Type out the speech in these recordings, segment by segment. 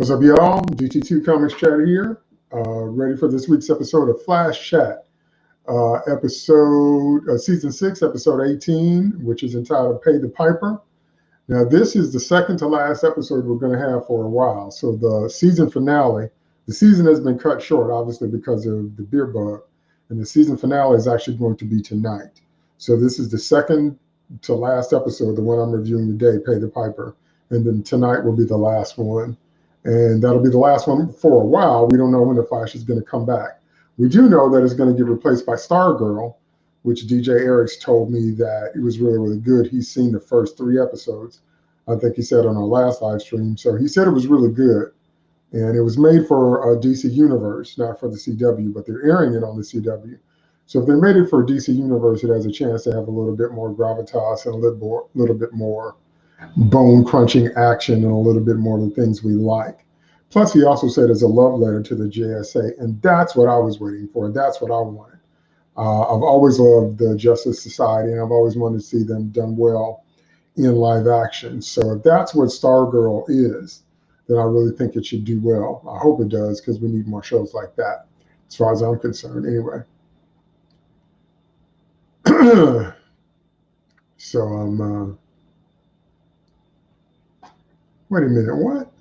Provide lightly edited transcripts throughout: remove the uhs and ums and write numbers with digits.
What's up, y'all? GT2 Comics Chat here, ready for this week's episode of Flash Chat, Season 6, Episode 18, which is entitled Pay the Piper. Now, this is the second to last episode we're going to have for a while. So the season finale, the season has been cut short, obviously, because of the beer bug, and the season finale is actually going to be tonight. So this is the second to last episode, the one I'm reviewing today, Pay the Piper, and then tonight will be the last one. And that'll be the last one for a while. We don't know when the Flash is going to come back. We do know that it's going to get replaced by Stargirl, which DJ Erics told me that it was really, really good. He's seen the first 3 episodes, I think he said on our last live stream. So he said it was really good. And it was made for DC Universe, not for the CW, but they're airing it on the CW. So if they made it for DC Universe, it has a chance to have a little bit more gravitas and a little bit more bone-crunching action and a little bit more of the things we like. Plus, he also said it's a love letter to the JSA, and that's what I was waiting for. That's what I wanted. I've always loved the Justice Society, and I've always wanted to see them done well in live action. So if that's what Stargirl is, then I really think it should do well. I hope it does, because we need more shows like that, as far as I'm concerned, anyway. So I'm... Wait a minute, what?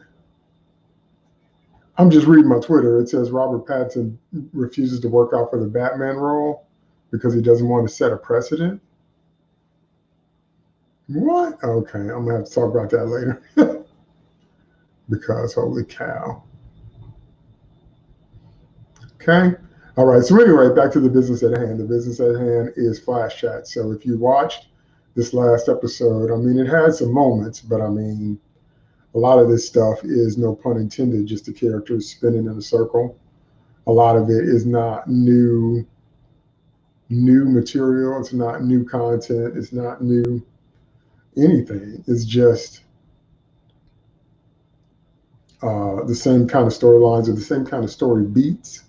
I'm just reading my Twitter. It says Robert Pattinson refuses to work out for the Batman role because he doesn't want to set a precedent. What? Okay, I'm gonna have to talk about that later. Because holy cow. Okay. All right. So anyway, back to the business at hand. The business at hand is Flash Chat. So if you watched this last episode, I mean, it had some moments, but I mean, a lot of this stuff is, no pun intended, just the characters spinning in a circle. A lot of it is not new material. It's not new content. It's not new anything. It's just the same kind of storylines or the same kind of story beats.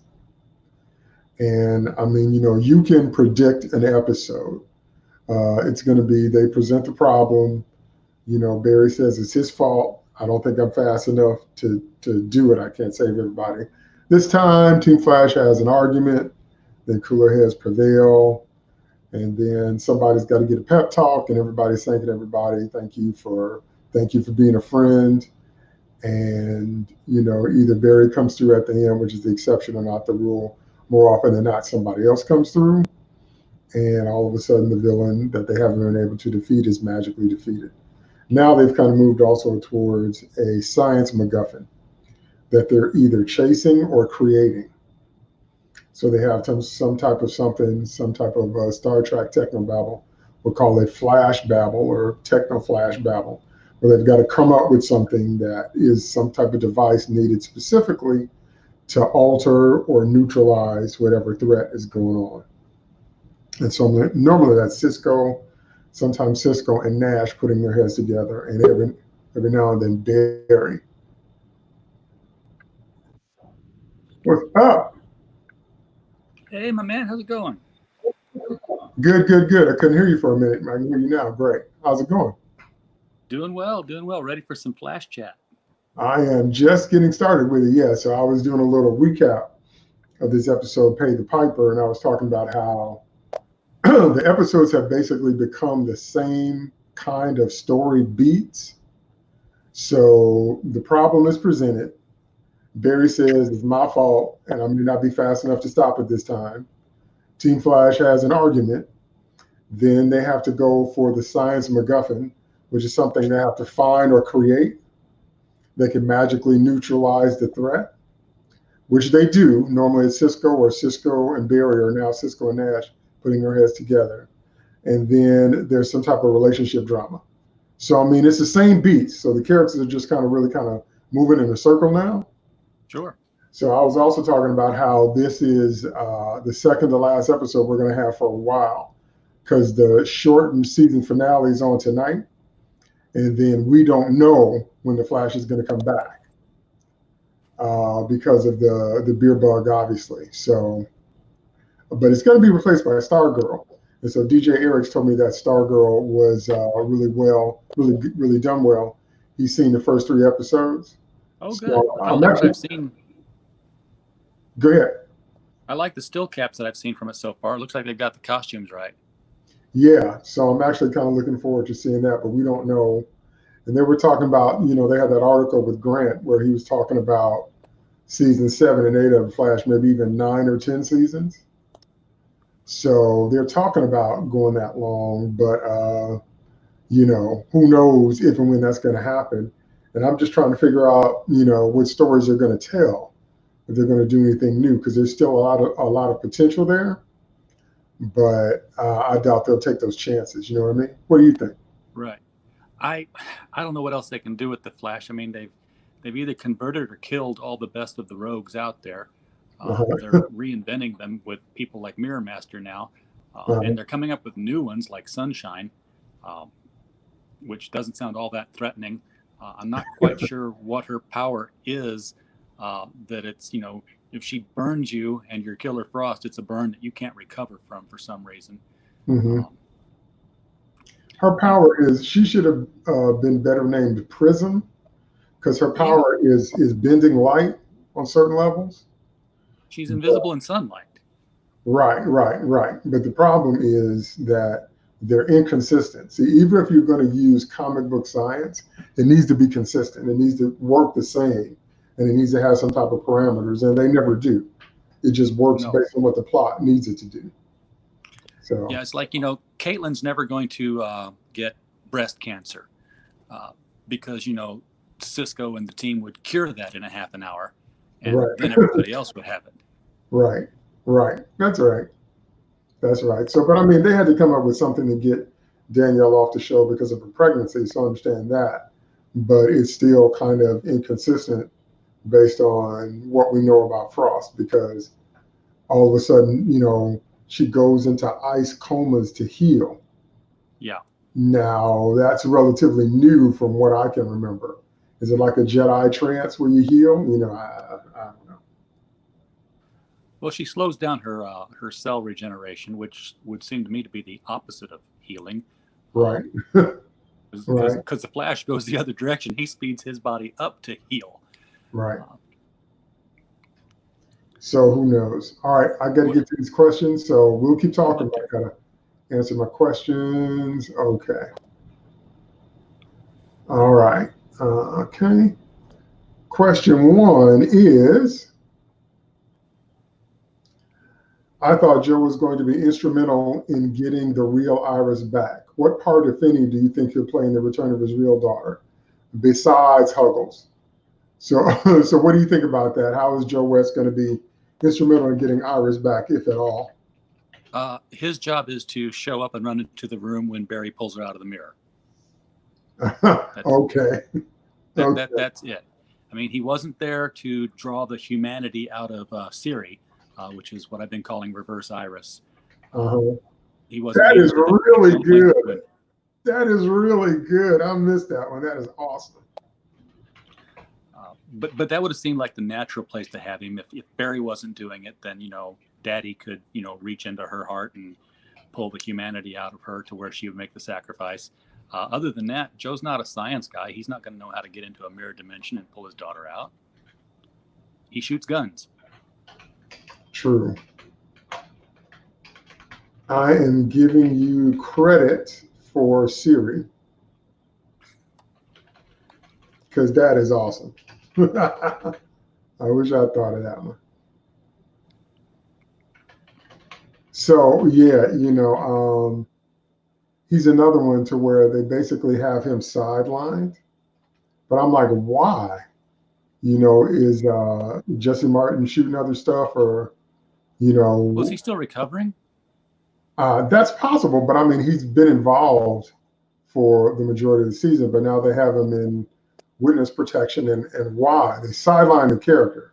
And I mean, you know, you can predict an episode. It's going to be, they present the problem. You know, Barry says it's his fault. I don't think I'm fast enough to do it. I can't save everybody. This time, Team Flash has an argument. Then cooler heads prevail. And then somebody's got to get a pep talk, and everybody's thanking everybody. Thank you for being a friend. And, you know, either Barry comes through at the end, which is the exception or not the rule. More often than not, somebody else comes through. And all of a sudden, the villain that they haven't been able to defeat is magically defeated. Now they've kind of moved also towards a science MacGuffin that they're either chasing or creating. So they have some type of something, some type of Star Trek technobabble. We'll call it flash babble or techno flash babble, where they've got to come up with something that is some type of device needed specifically to alter or neutralize whatever threat is going on. And so normally that's Cisco, sometimes Cisco and Nash putting their heads together, and every now and then Barry. What's up? Hey, my man, how's it going? Good, good, good. I couldn't hear you for a minute. I can hear you now. Great. How's it going? Doing well, doing well. Ready for some Flash Chat. I am just getting started with it, yeah. So I was doing a little recap of this episode, Pay the Piper, and I was talking about how the episodes have basically become the same kind of story beats. So the problem is presented. Barry says it's my fault, and I may not be fast enough to stop it this time. Team Flash has an argument. Then they have to go for the science MacGuffin, which is something they have to find or create. They can magically neutralize the threat, which they do. Normally it's Cisco, or Cisco and Barry, or now Cisco and Nash, putting their heads together. And then there's some type of relationship drama. So, I mean, it's the same beats. So the characters are just really moving in a circle now. Sure. So I was also talking about how this is the second to last episode we're going to have for a while, because the shortened season finale is on tonight. And then we don't know when the Flash is going to come back because of the beer bug, obviously. So, but it's going to be replaced by Stargirl. And so DJ Erics told me that Stargirl was really done well. He's seen the first 3 episodes. Oh, good. So I I'm like what actually, I've seen. go ahead. I like the still caps that I've seen from it so far. It looks like they've got the costumes right. Yeah, so I'm actually kind of looking forward to seeing that, but we don't know. And they were talking about, they had that article with Grant where he was talking about season 7 and 8 of Flash, maybe even 9 or 10 seasons. So they're talking about going that long, but who knows if and when that's going to happen. And I'm just trying to figure out, what stories they're going to tell, if they're going to do anything new, because there's still a lot of potential there. But I doubt they'll take those chances. You know what I mean? What do you think? Right. I I don't know what else they can do with the Flash. I mean, they've either converted or killed all the best of the rogues out there. Uh-huh. They're reinventing them with people like Mirror Master now, Uh-huh. and they're coming up with new ones like Sunshine, um, which doesn't sound all that threatening. I'm not quite sure what her power is. That it's, if she burns you and you're Killer Frost, it's a burn that you can't recover from for some reason. Hmm. Um, Her and power is she should have been better named Prism, because her yeah, power is bending light on certain levels. she's invisible in sunlight. Right, right, right. But the problem is that they're inconsistent. See, even if you're going to use comic book science, it needs to be consistent. It needs to work the same, and it needs to have some type of parameters, and they never do. It just works No. based on what the plot needs it to do. Yeah, So, it's like, Caitlyn's never going to get breast cancer because, Cisco and the team would cure that in a half an hour, and right, then everybody else would have it. right, right. That's right. That's right. So, but I mean, they had to come up with something to get Danielle off the show because of her pregnancy. So I understand that, but it's still kind of inconsistent based on what we know about Frost, because all of a sudden, she goes into ice comas to heal. Yeah. Now, that's relatively new from what I can remember. Is it like a Jedi trance where you heal? I don't know. Well, she slows down her cell regeneration, which would seem to me to be the opposite of healing, Right, because right, the Flash goes the other direction. He speeds his body up to heal. right. Uh, So who knows? All right, I got to what? get to these questions, so we'll keep talking. Okay. I gotta answer my questions. Okay. All right. Okay. Question one is, I thought Joe was going to be instrumental in getting the real Iris back. What part, if any, do you think he'll play in the return of his real daughter, besides Huggles? So, so what do you think about that? How is Joe West going to be instrumental in getting Iris back, if at all? His job is to show up and run into the room when Barry pulls her out of the mirror. That's Okay. Okay. that's it. I mean, he wasn't there to draw the humanity out of Siri, which is what I've been calling reverse Iris. Uh, Uh-huh. he wasn't That is needed to defeat really Homeland good. to win. That is really good. I missed that one. That is awesome. But that would have seemed like the natural place to have him. If Barry wasn't doing it, then Daddy could reach into her heart and pull the humanity out of her to where she would make the sacrifice. Other than that, Joe's not a science guy. He's not going to know how to get into a mirror dimension and pull his daughter out. He shoots guns. True. I am giving you credit for Siri, because that is awesome. I wish I thought of that one. So yeah, he's another one to where they basically have him sidelined. But I'm like, why? Is Jesse Martin shooting other stuff, or Was he still recovering? that's possible. But I mean, he's been involved for the majority of the season, but now they have him in witness protection, and why? They sideline the character.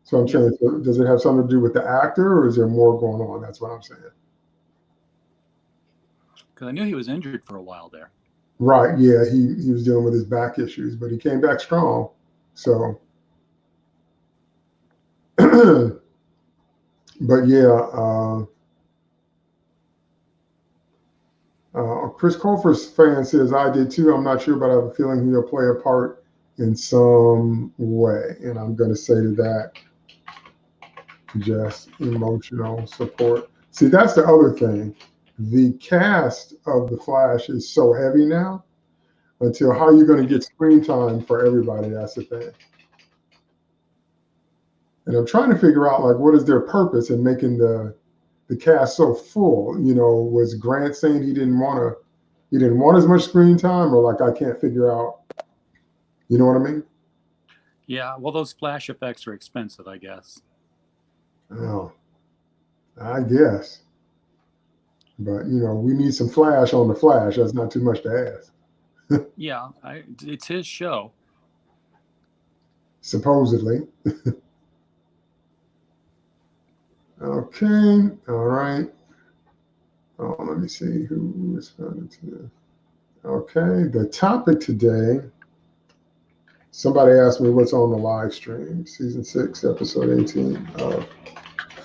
So I'm Yeah, saying, so does it have something to do with the actor, or is there more going on? That's what I'm saying. because I knew he was injured for a while there. Right. Yeah. He was dealing with his back issues, but he came back strong. So, but yeah, Chris Colfer's fan says, I did too. I'm not sure, but I have a feeling he'll play a part in some way. And I'm going to say to that, just emotional support. See, that's the other thing. The cast of The Flash is so heavy now, until how you're going to get screen time for everybody, that's the thing. And I'm trying to figure out, like, what is their purpose in making the cast so full? You know, was Grant saying he didn't want as much screen time, or like I can't figure out, you know what I mean? Yeah, well, those flash effects are expensive, I guess. Oh, I guess. But you know, we need some flash on the Flash. That's not too much to ask. Yeah, it's his show. Supposedly. Okay, all right. Oh, let me see who responded to this. Okay, the topic today. Somebody asked me what's on the live stream. Season 6, episode 18 of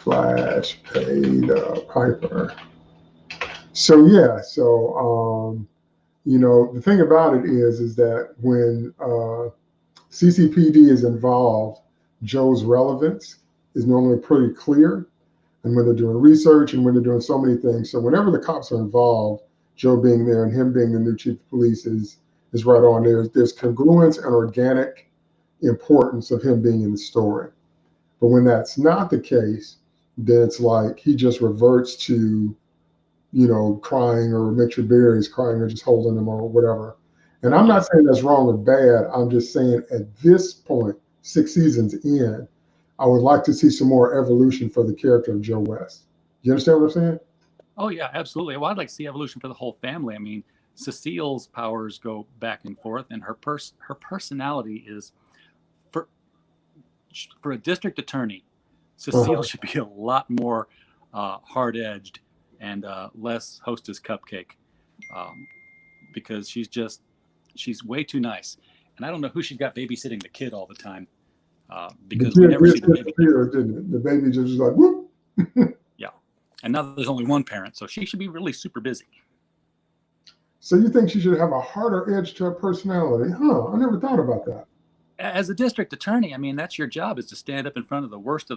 Flash Paid Piper. So yeah, you know, the thing about it is that when CCPD is involved, Joe's relevance is normally pretty clear. And when they're doing research and when they're doing so many things. So whenever the cops are involved, Joe being there and him being the new chief of police is right on. There's congruence and organic importance of him being in the story. But when that's not the case, then it's like he just reverts to, you know, crying, or Mitchell Berry's crying, or just holding him, or whatever. And I'm not saying that's wrong or bad. I'm just saying at this point, 6 seasons in, I would like to see some more evolution for the character of Joe West. You understand what I'm saying? Oh yeah, absolutely. Well, I'd like to see evolution for the whole family. I mean, Cecile's powers go back and forth, and her personality is, for a district attorney, Cecile should be a lot more hard-edged and less hostess cupcake, because she's way too nice. And I don't know who she's got babysitting the kid all the time, because we never see the baby. Didn't it? The baby just was like, whoop. Yeah. And now there's only one parent, so she should be really super busy. So you think she should have a harder edge to her personality? Huh, I never thought about that. As a district attorney, I mean, that's your job, is to stand up in front of the worst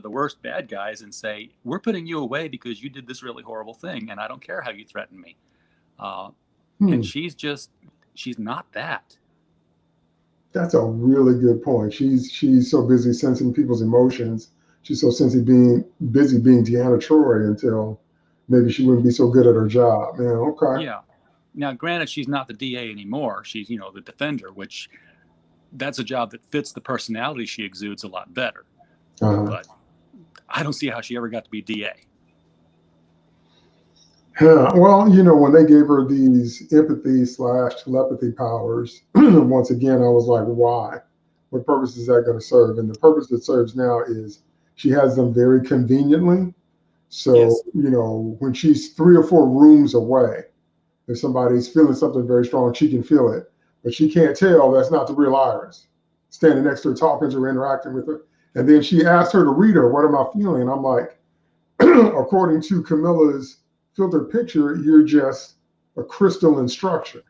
bad guys and say, we're putting you away because you did this really horrible thing, and I don't care how you threaten me. And she's not that. That's a really good point. She's so busy sensing people's emotions. She's so busy being Deanna Troy until maybe she wouldn't be so good at her job. Yeah, okay. Yeah. Now, granted, she's not the DA anymore. She's, you know, the defender, which that's a job that fits the personality she exudes a lot better. But I don't see how she ever got to be DA. Yeah, well, you know, when they gave her these empathy/telepathy powers, once again, I was like, why? What purpose is that going to serve? And the purpose it serves now is she has them very conveniently. So, yes, you know, when she's 3 or 4 rooms away, if somebody's feeling something very strong, she can feel it. But she can't tell that's not the real Iris standing next to her, talking to her, interacting with her. And then she asked her to read her, what am I feeling? And I'm like, according to Camilla's filtered picture, you're just a crystalline structure.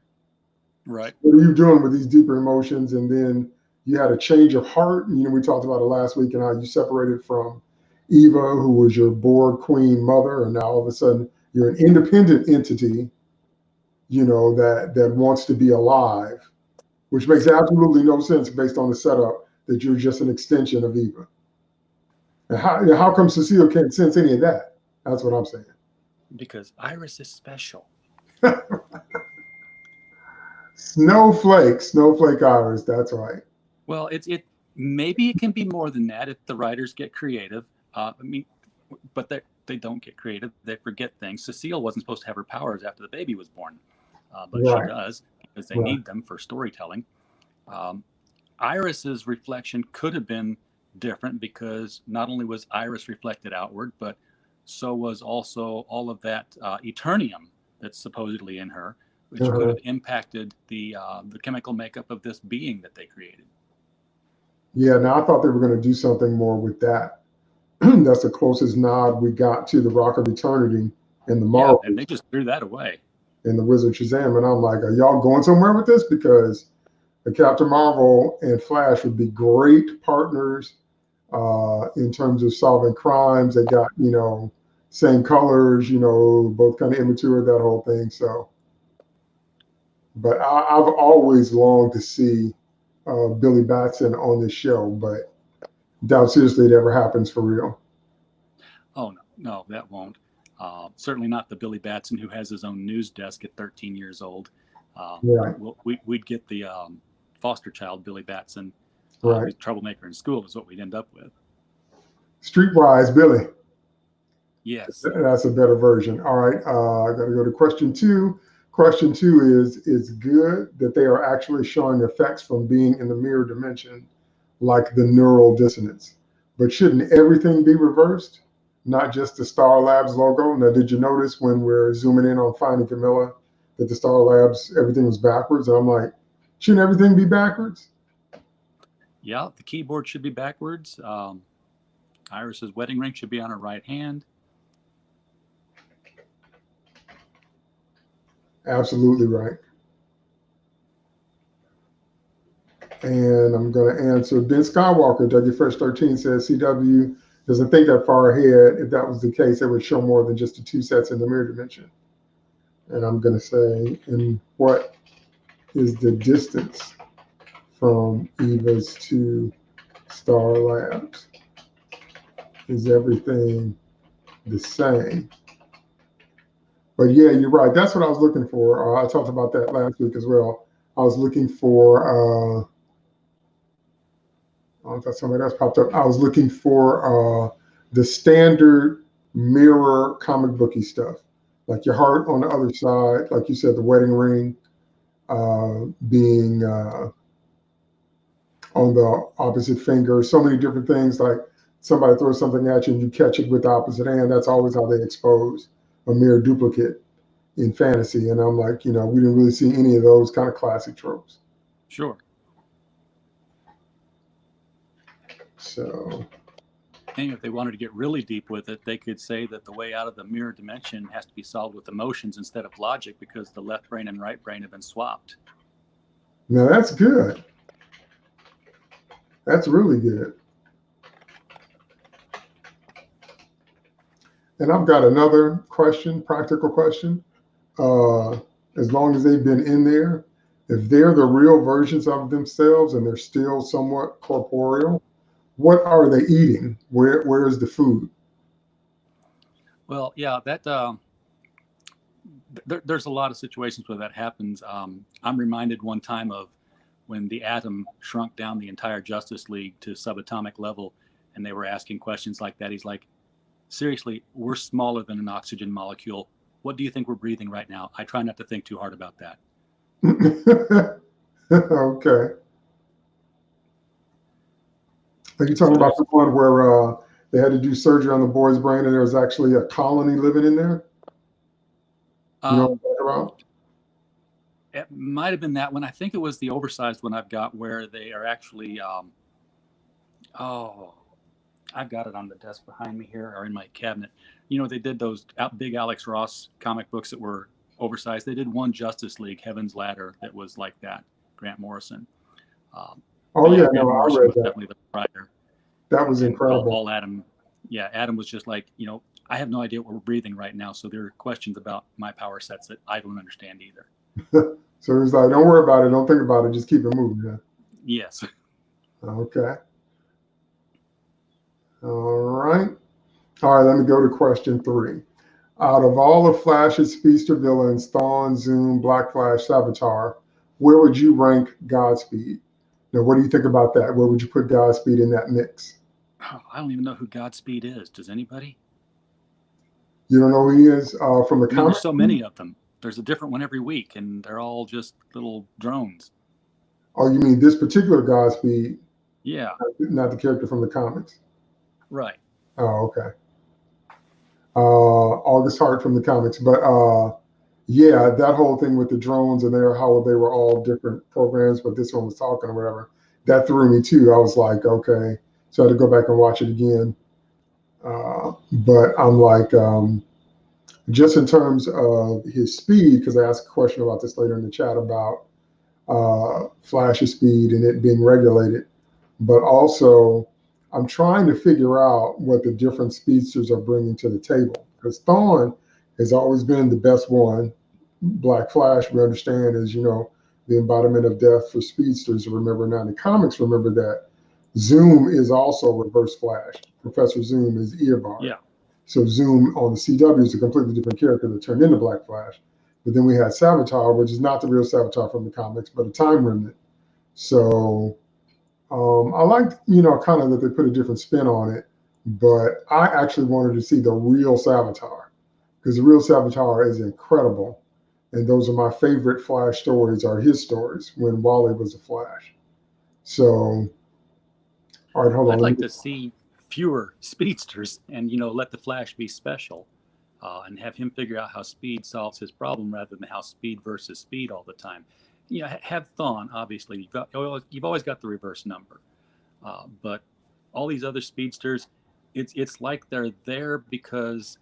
Right. What are you doing with these deeper emotions? And then you had a change of heart. You know, we talked about it last week and how you separated from Eva, who was your Borg queen mother, and now all of a sudden you're an independent entity, you know, that wants to be alive, which makes absolutely no sense based on the setup that you're just an extension of Eva. And how come Cecile can't sense any of that? That's what I'm saying. Because Iris is special. Snowflake Iris, that's right. Well, maybe it can be more than that if the writers get creative. I mean, but they don't get creative. They forget things. Cecile wasn't supposed to have her powers after the baby was born, but right, she does, because they need them for storytelling. Iris's reflection could have been different, because not only was Iris reflected outward, but so was also all of that Eternium that's supposedly in her, which could have impacted the chemical makeup of this being that they created. Yeah, now I thought they were going to do something more with that. That's the closest nod we got to the Rock of Eternity in the Marvel. Yeah, and they just threw that away in the Wizard Shazam. And I'm like, are y'all going somewhere with this? Because Captain Marvel and Flash would be great partners in terms of solving crimes. They got, same colors, both kind of immature, that whole thing. So, but I've always longed to see Billy Batson on this show, but doubt seriously it ever happens for real. Oh, no, that won't. Certainly not the Billy Batson who has his own news desk at 13 years old. Right. We'd get the foster child Billy Batson, Right. who's a troublemaker in school, is what we'd end up with. Streetwise Billy. Yes. That's a better version. All right. I got to go to question 2. Question 2 is, it's good that they are actually showing effects from being in the mirror dimension, like the neural dissonance. But shouldn't everything be reversed? Not just the Star Labs logo? Now, did you notice when we're zooming in on Finding Camilla that the Star Labs, everything was backwards? And I'm like, shouldn't everything be backwards? Yeah, the keyboard should be backwards. Iris's wedding ring should be on her right hand. Absolutely right. And I'm going to answer Ben Skywalker. WFresh13 says CW doesn't think that far ahead. If that was the case, it would show more than just the 2 sets in the mirror dimension. And I'm going to say, and what is the distance from Eva's to Star Labs? Is everything the same? But yeah, you're right. That's what I was looking for. I talked about that last week as well. I was looking for, I thought somebody else popped up. I was looking for the standard mirror comic booky stuff, like your heart on the other side, like you said, the wedding ring being on the opposite finger. So many different things, like somebody throws something at you and you catch it with the opposite hand. That's always how they expose a mirror duplicate in fantasy. And I'm like, we didn't really see any of those kind of classic tropes. Sure. So, and if they wanted to get really deep with it, they could say that the way out of the mirror dimension has to be solved with emotions instead of logic, because the left brain and right brain have been swapped. Now that's good. That's really good. And I've got another question, practical question. As long as they've been in there, if they're the real versions of themselves and they're still somewhat corporeal, what are they eating? Where is the food? Well, yeah, that there's a lot of situations where that happens. I'm reminded one time of when the Atom shrunk down the entire Justice League to subatomic level, and they were asking questions like that. He's like, seriously, we're smaller than an oxygen molecule. What do you think we're breathing right now? I try not to think too hard about that. Okay. Are you talking about the one where they had to do surgery on the boy's brain and there was actually a colony living in there? You know what I'm talking about? It might have been that one. I think it was the oversized one I've got where they are actually, I've got it on the desk behind me here or in my cabinet. They did those big Alex Ross comic books that were oversized. They did one Justice League, Heaven's Ladder, that was like that, Grant Morrison. Oh, yeah, Grant Morrison was definitely the writer. That was incredible. All Adam. Yeah, Adam was just like, I have no idea what we're breathing right now. So there are questions about my power sets that I don't understand either. So he's like, don't worry about it. Don't think about it. Just keep it moving. Yeah. Yes. Okay. All right. All right, let me go to question 3. Out of all of Flash's speedster villains, Thawne, Zoom, Black Flash, Savitar, where would you rank Godspeed? Now, what do you think about that? Where would you put Godspeed in that mix? Oh, I don't even know who Godspeed is. Does anybody? You don't know who he is from the comic? There's so many of them. There's a different one every week, and they're all just little drones. Oh, you mean this particular Godspeed? Yeah. Not the character from the comics? Right. Oh, okay. August Hart from the comics. But yeah, that whole thing with the drones and how they were all different programs, but this one was talking or whatever, that threw me too. I was like, okay. So I had to go back and watch it again. But I'm like, just in terms of his speed, because I asked a question about this later in the chat about Flash's speed and it being regulated. But also, I'm trying to figure out what the different speedsters are bringing to the table. Because Thawne has always been the best one. Black Flash, we understand, is, the embodiment of death for speedsters. Remember now in the comics, remember that Zoom is also Reverse Flash. Professor Zoom is Eobard. Yeah. So Zoom on the CW is a completely different character that turned into Black Flash. But then we had Savitar, which is not the real Savitar from the comics, but a time remnant. So I liked, kind of that they put a different spin on it. But I actually wanted to see the real Savitar because the real Savitar is incredible. And those are my favorite Flash stories, are his stories when Wally was a Flash. So, all right, hold on. I'd like to see fewer speedsters and, let the Flash be special and have him figure out how speed solves his problem rather than how speed versus speed all the time. Have Thawne, obviously. You've always got the reverse number. But all these other speedsters, it's like they're there because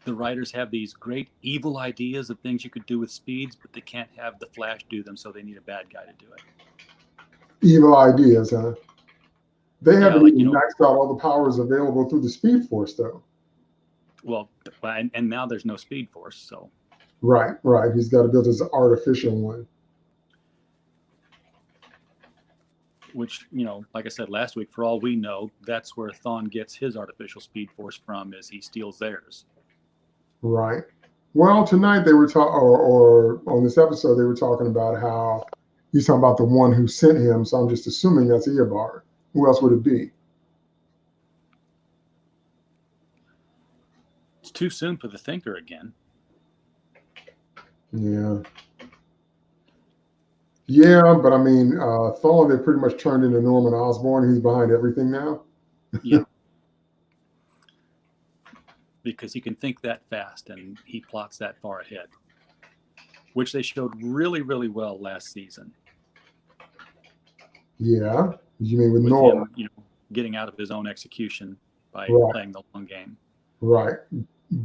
the writers have these great evil ideas of things you could do with speeds, but they can't have the Flash do them, so they need a bad guy to do it. Evil ideas, huh? They haven't like, even maxed out all the powers available through the Speed Force, though. Well, and now there's no Speed Force, so. Right. He's got to build his artificial one. Which, like I said last week, for all we know, that's where Thawne gets his artificial Speed Force from, is he steals theirs. Right. Well, tonight they were talking, or on this episode, they were talking about how he's talking about the one who sent him. So I'm just assuming that's Eobard. Who else would it be? It's too soon for the Thinker again. Yeah, but I mean, Thawne, they pretty much turned into Norman Osborn. He's behind everything now. Yeah. Because he can think that fast and he plots that far ahead, which they showed really, really well last season. Yeah, you mean with Norman? Him, getting out of his own execution by playing the long game. Right,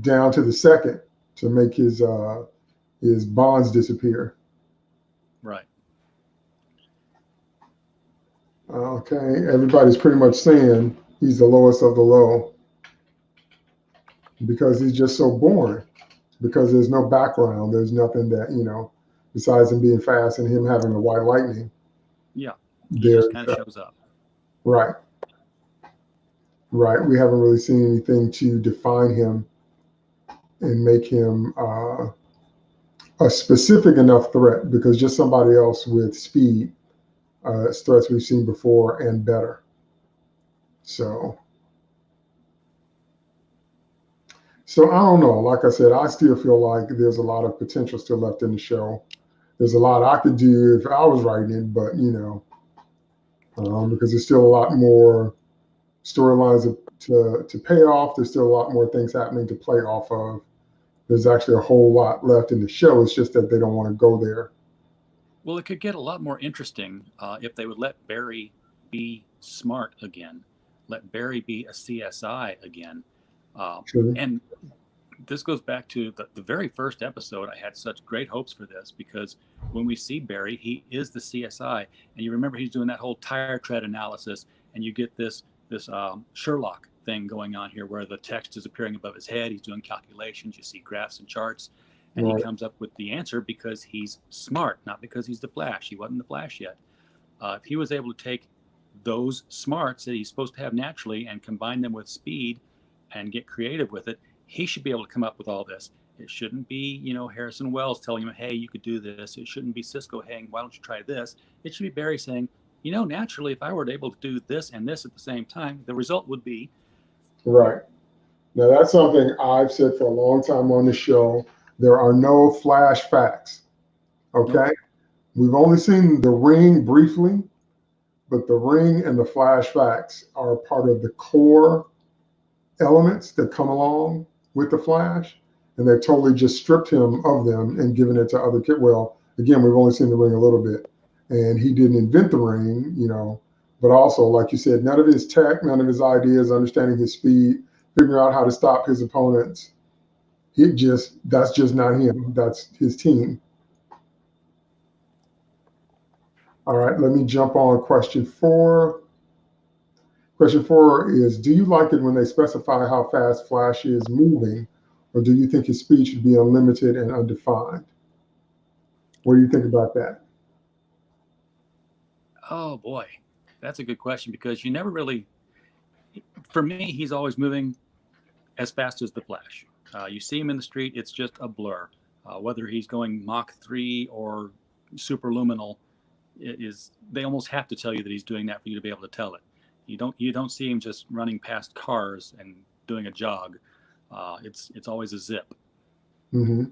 down to the second to make his bonds disappear. Right. Okay, everybody's pretty much saying he's the lowest of the low because he's just so boring. Because there's no background, there's nothing that besides him being fast and him having the white lightning. Yeah, he just kind of shows up. Right. We haven't really seen anything to define him and make him a specific enough threat, because just somebody else with speed threats we've seen before and better. So I don't know. Like I said, I still feel like there's a lot of potential still left in the show. There's a lot I could do if I was writing it, but because there's still a lot more storylines to pay off. There's still a lot more things happening to play off of. There's actually a whole lot left in the show. It's just that they don't want to go there. Well, it could get a lot more interesting if they would let Barry be smart again. Let Barry be a CSI again. Sure. And this goes back to the very first episode. I had such great hopes for this because when we see Barry, he is the CSI. And you remember he's doing that whole tire tread analysis, and you get this Sherlock thing going on here where the text is appearing above his head. He's doing calculations. You see graphs and charts. And he comes up with the answer because he's smart, not because he's the Flash. He wasn't the Flash yet. If he was able to take those smarts that he's supposed to have naturally and combine them with speed and get creative with it, he should be able to come up with all this. It shouldn't be, Harrison Wells telling him, hey, you could do this. It shouldn't be Cisco saying, why don't you try this? It should be Barry saying, naturally, if I were able to do this and this at the same time, the result would be. Right. Now, that's something I've said for a long time on the show. There are no Flash facts. Okay. Nope. We've only seen the Ring briefly, but the Ring and the Flash facts are part of the core elements that come along with the Flash, and they've totally just stripped him of them and given it to other kids. Well, again, we've only seen the Ring a little bit, and he didn't invent the Ring, but also, like you said, none of his tech, none of his ideas, understanding his speed, figuring out how to stop his opponents. That's just not him. That's his team. All right, let me jump on question 4. Question 4 is, do you like it when they specify how fast Flash is moving, or do you think his speed should be unlimited and undefined? What do you think about that? Oh boy, that's a good question, because you never really, for me, he's always moving as fast as the Flash. You see him in the street, it's just a blur. Whether he's going Mach 3 or superluminal, they almost have to tell you that he's doing that for you to be able to tell it. You don't see him just running past cars and doing a jog. It's always a zip. Mm-hmm.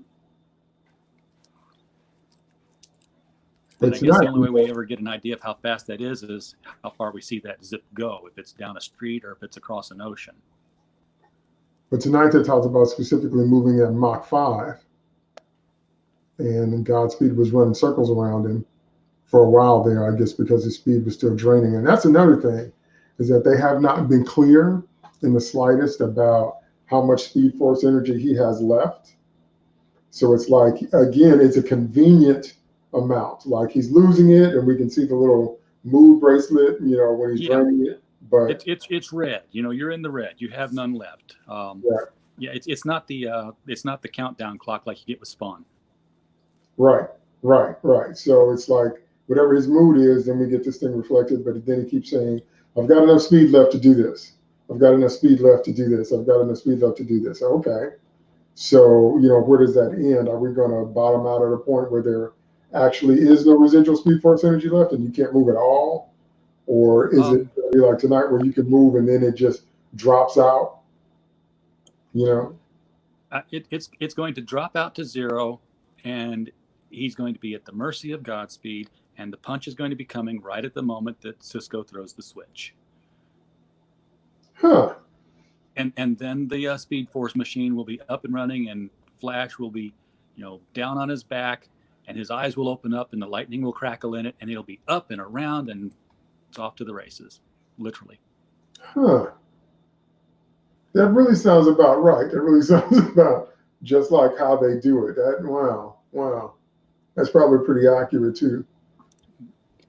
And I guess the only way we ever get an idea of how fast that is how far we see that zip go, if it's down a street or if it's across an ocean. But tonight they talked about specifically moving at Mach 5, and Godspeed was running circles around him for a while there, I guess, because his speed was still draining. And that's another thing, is that they have not been clear in the slightest about how much speed force energy he has left. So it's like, again, it's a convenient amount. Like he's losing it, and we can see the little mood bracelet, when he's draining it. But it's red. You're in the red. You have none left. Yeah, it's not the countdown clock like you get with Spawn. Right. So it's like whatever his mood is, then we get this thing reflected. But then he keeps saying, "I've got enough speed left to do this. I've got enough speed left to do this. I've got enough speed left to do this." Okay. So, where does that end? Are we going to bottom out at a point where there actually is no residual speed force energy left and you can't move at all? Or is it going to be like tonight where you can move and then it just drops out? It's going to drop out to 0, and he's going to be at the mercy of Godspeed, and the punch is going to be coming right at the moment that Cisco throws the switch. Huh. And then the Speed Force machine will be up and running, and Flash will be, down on his back, and his eyes will open up, and the lightning will crackle in it, and it'll be up and around, and it's off to the races, literally. Huh. That really sounds about right. That really sounds about just like how they do it. Wow. That's probably pretty accurate too.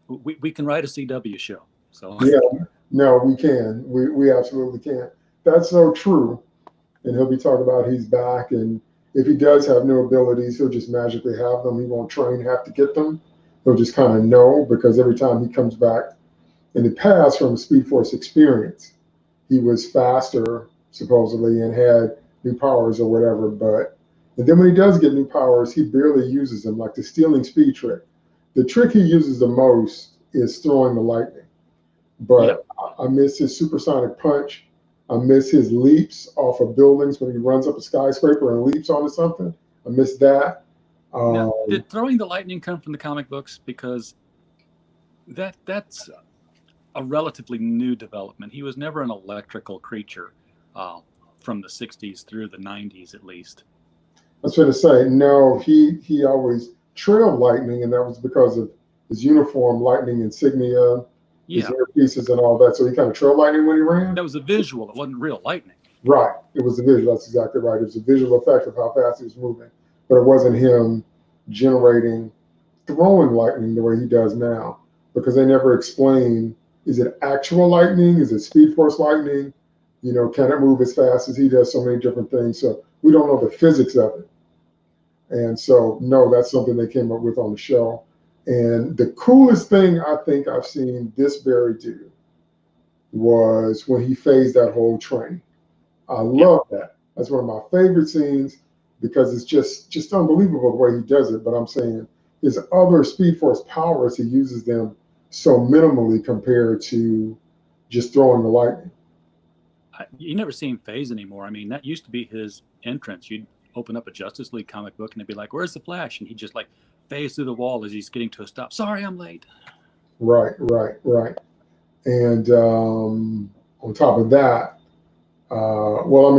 We can write a CW show. So yeah, no, we can. We absolutely can. That's so true. And he'll be talking about he's back, and if he does have new abilities, he'll just magically have them. He won't have to get them. He'll just kind of know, because every time he comes back in the past from a Speed Force experience, he was faster, supposedly, and had new powers or whatever. And then when he does get new powers, he barely uses them, like the stealing speed trick. The trick he uses the most is throwing the lightning. But I miss his supersonic punch. I miss his leaps off of buildings when he runs up a skyscraper and leaps onto something. I miss that. Now, did throwing the lightning come from the comic books? Because that's a relatively new development. He was never an electrical creature from the 60s through the 90s, at least. I was going to say, no, he always trailed lightning, and that was because of his uniform, lightning insignia, his earpieces and all that. So he kind of trailed lightning when he ran. That was a visual. It wasn't real lightning. Right. It was a visual. That's exactly right. It was a visual effect of how fast he was moving. But it wasn't him throwing lightning the way he does now, because they never explain, is it actual lightning? Is it Speed Force lightning? Can it move as fast as he does? So many different things. So we don't know the physics of it. And so, no, that's something they came up with on the show. And the coolest thing I think I've seen this Barry do was when he phased that whole train. I love that. That's one of my favorite scenes, because it's just unbelievable the way he does it. But I'm saying his other Speed Force powers, he uses them so minimally compared to just throwing the lightning. You never see him phase anymore. I mean, that used to be his entrance. You'd open up a Justice League comic book and they'd be like, "Where's the Flash?" And he'd just like phase through the wall as he's getting to a stop. "Sorry, I'm late." Right. And on top of that,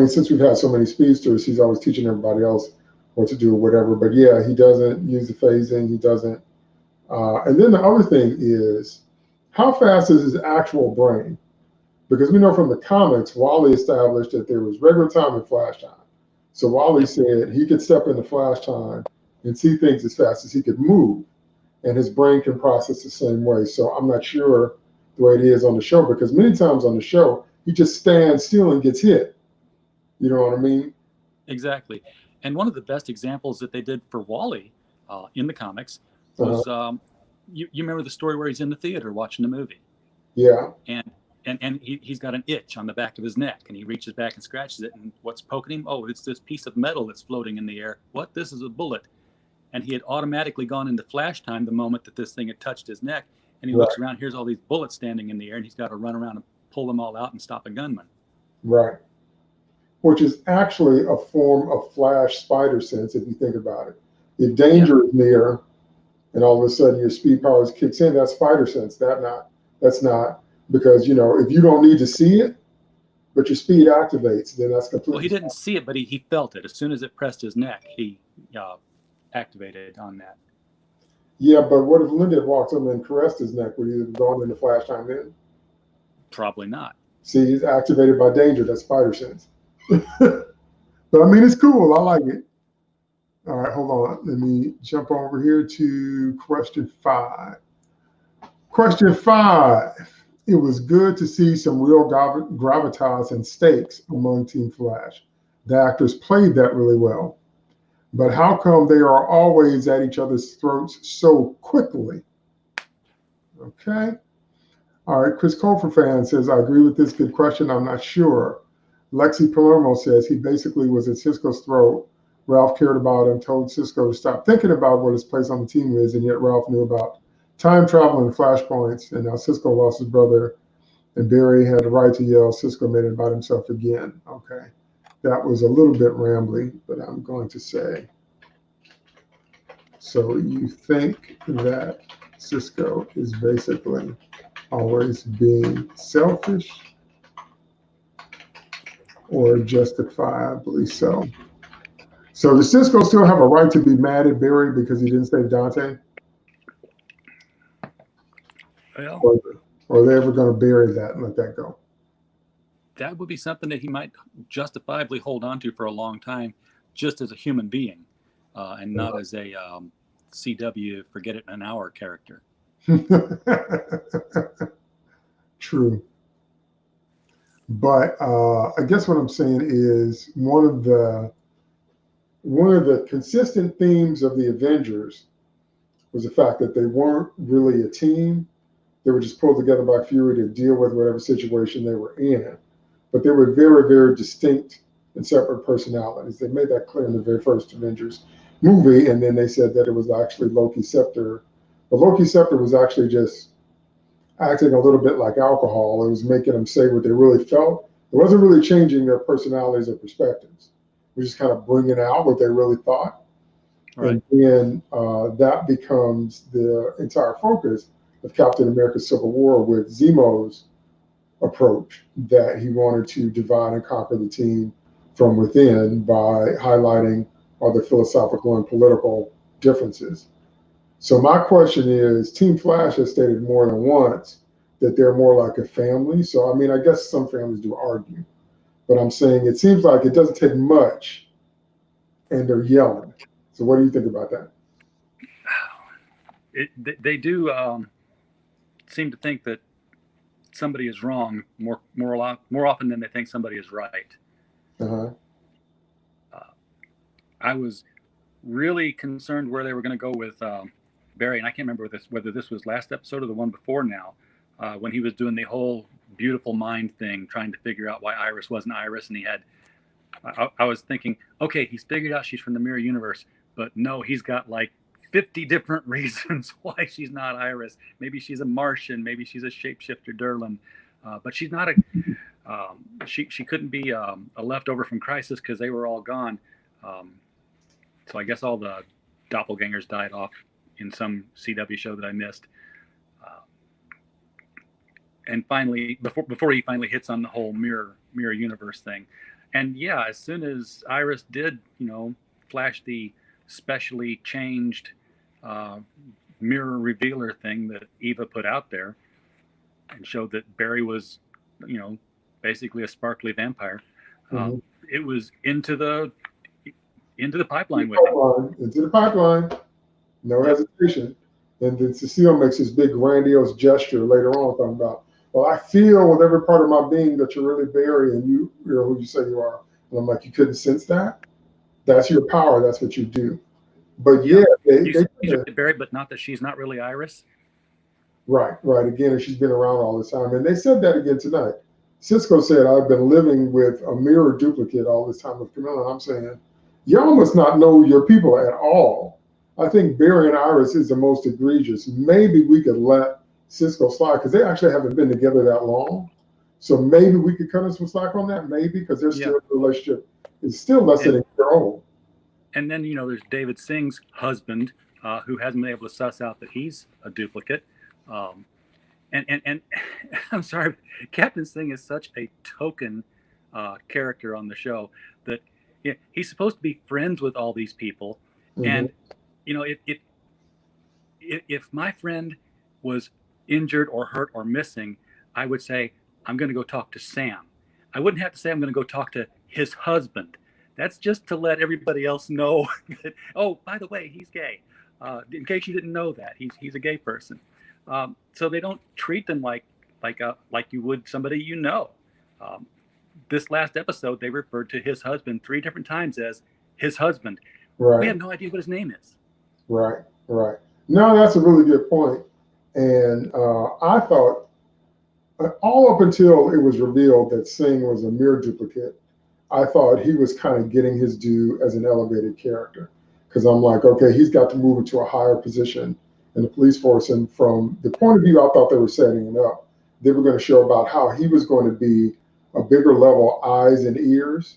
since we've had so many speedsters, he's always teaching everybody else what to do or whatever. But yeah, he doesn't use the phasing. He doesn't. And then the other thing is, how fast is his actual brain? Because we know from the comics, Wally established that there was regular time and flash time. So Wally said he could step into flash time and see things as fast as he could move. and his brain can process the same way. So I'm not sure the way it is on the show, because many times on the show he just stands still and gets hit. You know what I mean? Exactly. And one of the best examples that they did for Wally in the comics Uh-huh. was you remember the story where he's in the theater watching the movie, Yeah. and he's got an itch on the back of his neck, and he reaches back and scratches it, and what's poking him? Oh, it's this piece of metal that's floating in the air. What? This is a bullet. And he had automatically gone into flash time the moment that this thing had touched his neck, and he Right. looks around, here's all these bullets standing in the air, and he's got to run around and pull them all out and stop a gunman. Right. Which is actually a form of flash spider sense if you think about it. If danger is near, and all of a sudden your speed powers kicks in, that's spider sense. That's not, because if you don't need to see it, but your speed activates, then that's completely. Well, he didn't see it, but he felt it. As soon as it pressed his neck, he activated on that. Yeah, but what if Linda walked him and caressed his neck? Would he have gone into flash time then? Probably not. See, he's activated by danger. That's spider sense. But I mean, it's cool. I like it. All right, hold on. Let me jump over here to question 5. Question 5. It was good to see some real gravitas and stakes among Team Flash. The actors played that really well. But how come they are always at each other's throats so quickly? Okay. All right. Chris Colfer fan says, I agree with this. Good question. I'm not sure. Lexi Palermo says he basically was at Cisco's throat. Ralph cared about him, told Cisco to stop thinking about what his place on the team is, and yet Ralph knew about time travel and flashpoints, and now Cisco lost his brother, and Barry had the right to yell, Cisco made it about himself again. Okay. That was a little bit rambly, but I'm going to say, so you think that Cisco is basically always being selfish, or justifiably so? So does Cisco still have a right to be mad at Barry because he didn't save Dante? Well, or are they ever going to bury that and let that go? That would be something that he might justifiably hold on to for a long time, just as a human being, and not as a CW forget it in an hour character. True. But I guess what I'm saying is one of the consistent themes of the Avengers was the fact that they weren't really a team. They were just pulled together by Fury to deal with whatever situation they were in. But they were very, very distinct and separate personalities. They made that clear in the very first Avengers movie, and then they said that it was actually Loki Scepter. But Loki Scepter was actually just acting a little bit like alcohol. It was making them say what they really felt. It wasn't really changing their personalities or perspectives. It was just kind of bringing out what they really thought. Right. And then that becomes the entire focus of Captain America Civil War, with Zemo's approach, that he wanted to divide and conquer the team from within by highlighting all the philosophical and political differences. So my question is, Team Flash has stated more than once that they're more like a family. So, I mean, I guess some families do argue, but I'm saying it seems like it doesn't take much and they're yelling. So what do you think about that? They do seem to think that somebody is wrong more often than they think somebody is right. Uh-huh. I was really concerned where they were going to go with Barry, and I can't remember whether this was last episode or the one before now, when he was doing the whole beautiful mind thing, trying to figure out why Iris wasn't Iris, and he had. I was thinking, okay, he's figured out she's from the mirror universe, but no, he's got like 50 different reasons why she's not Iris. Maybe she's a Martian, maybe she's a shapeshifter Durlan, but she's not a. She couldn't be a leftover from Crisis because they were all gone. So I guess all the doppelgangers died off in some CW show that I missed. And finally, before he finally hits on the whole mirror universe thing. And yeah, as soon as Iris did, flash the specially changed mirror revealer thing that Eva put out there and showed that Barry was, basically a sparkly vampire, it was into the pipeline with him. Into the pipeline. No hesitation. And then Cecile makes this big grandiose gesture later on talking about, well, I feel with every part of my being that you're really Barry and you're who you say you are. And I'm like, you couldn't sense that? That's your power. That's what you do. But Yeah. yeah, You say she's really Barry, but not that she's not really Iris. right. Again, and she's been around all this time. And they said that again tonight. Cisco said, I've been living with a mirror duplicate all this time with Camilla. And I'm saying, y'all must not know your people at all. I think Barry and Iris is the most egregious. Maybe we could let Cisco slide because they actually haven't been together that long. So maybe we could cut us some slack on that, maybe, because their still relationship is still less than a year old. And then, there's David Singh's husband, who hasn't been able to suss out that he's a duplicate. And I'm sorry, Captain Singh is such a token character on the show that he's supposed to be friends with all these people. Mm-hmm. And, if my friend was injured or hurt or missing, I would say, I'm going to go talk to Sam. I wouldn't have to say I'm going to go talk to his husband. That's just to let everybody else know that, oh, by the way, he's gay. In case you didn't know that, he's a gay person. So they don't treat them like you would somebody This last episode, they referred to his husband 3 different times as his husband. Right. We have no idea what his name is. Right. No, that's a really good point. And I thought, all up until it was revealed that Singh was a mirror duplicate, I thought he was kind of getting his due as an elevated character. Because I'm like, okay, he's got to move into a higher position in the police force. And from the point of view I thought they were setting it up, they were going to show about how he was going to be a bigger level eyes and ears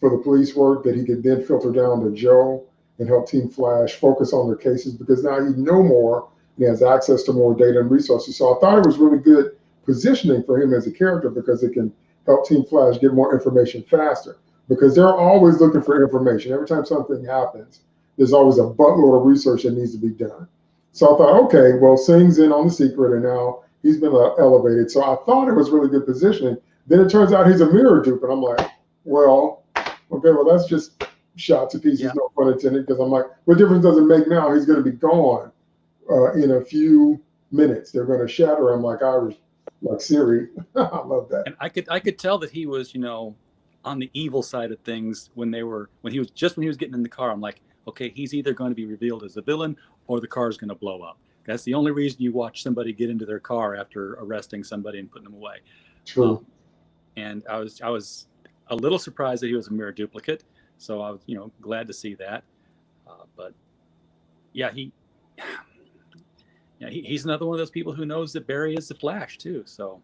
for the police work that he could then filter down to Joe and help Team Flash focus on their cases, because now he know more and he has access to more data and resources. So I thought it was really good positioning for him as a character, because it can help Team Flash get more information faster, because they're always looking for information. Every time something happens, there's always a buttload of research that needs to be done. So I thought, okay, well, Singh's in on the secret and now he's been elevated. So I thought it was really good positioning. Then it turns out he's a mirror dupe. And I'm like, well, okay, well, that's just shot to pieces, no pun intended, because I'm like, what difference does it make now? He's going to be gone in a few minutes. They're going to shatter him like Irish, like Siri. I love that. And I could tell that he was, on the evil side of things when he was getting in the car. I'm like, okay, he's either going to be revealed as a villain or the car is going to blow up. That's the only reason you watch somebody get into their car after arresting somebody and putting them away. True. And I was a little surprised that he was a mirror duplicate. So I was, glad to see that. But yeah, he's another one of those people who knows that Barry is the Flash too. So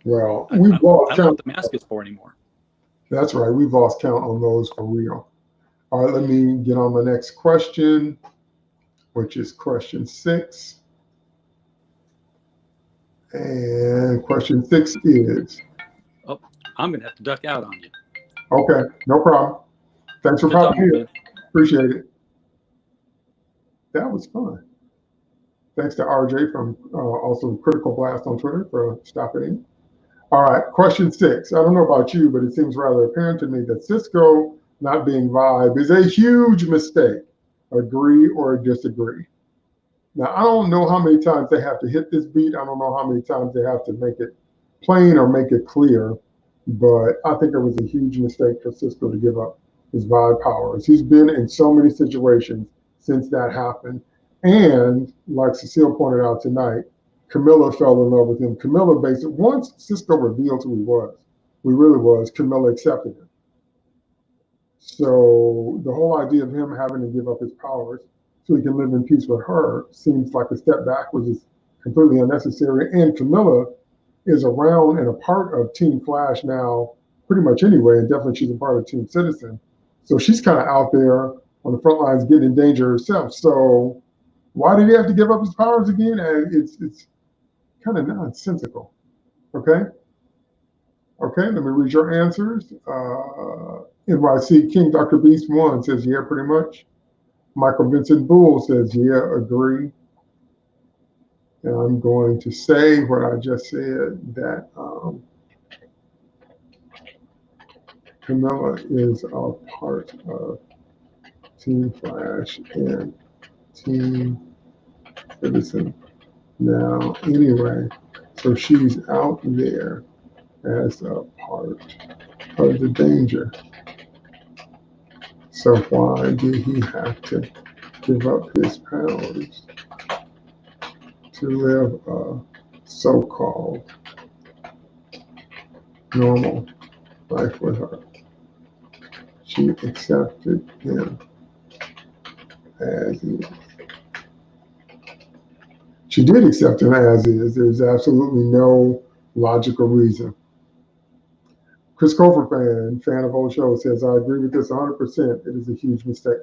well, I don't know what the mask is for anymore. That's right. We've lost count on those for real. All right, let me get on the next question, which is question 6. And question 6 is... Oh, I'm going to have to duck out on you. Okay, no problem. Thanks for popping here. Appreciate it. That was fun. Thanks to RJ from also Critical Blast on Twitter for stopping in. All right, question 6. I don't know about you, but it seems rather apparent to me that Cisco not being Vibe is a huge mistake. Agree or disagree? Now, I don't know how many times they have to hit this beat. I don't know how many times they have to make it plain or make it clear, but I think it was a huge mistake for Cisco to give up his Vibe powers. He's been in so many situations since that happened. And like Cecile pointed out tonight, Camilla fell in love with him. Camilla basically, once Cisco revealed who he really was, Camilla accepted him. So the whole idea of him having to give up his powers so he can live in peace with her seems like a step backwards. Is completely unnecessary. And Camilla is around and a part of Team Flash now pretty much anyway, and definitely she's a part of Team Citizen. So she's kind of out there on the front lines getting in danger herself. So why did he have to give up his powers again? And it's kind of nonsensical. Okay, let me read your answers. NYC King Dr. Beast 1 says, yeah, pretty much. Michael Vincent Bull says, yeah, agree. And I'm going to say what I just said, that Camilla is a part of Team Flash and Team citizen. Now, anyway, so she's out there as a part of the danger. So why did he have to give up his powers to live a so-called normal life with her? She accepted him as is. She did accept him as is. There's absolutely no logical reason. Chris Cofer fan of old shows, says, I agree with this 100%. It is a huge mistake.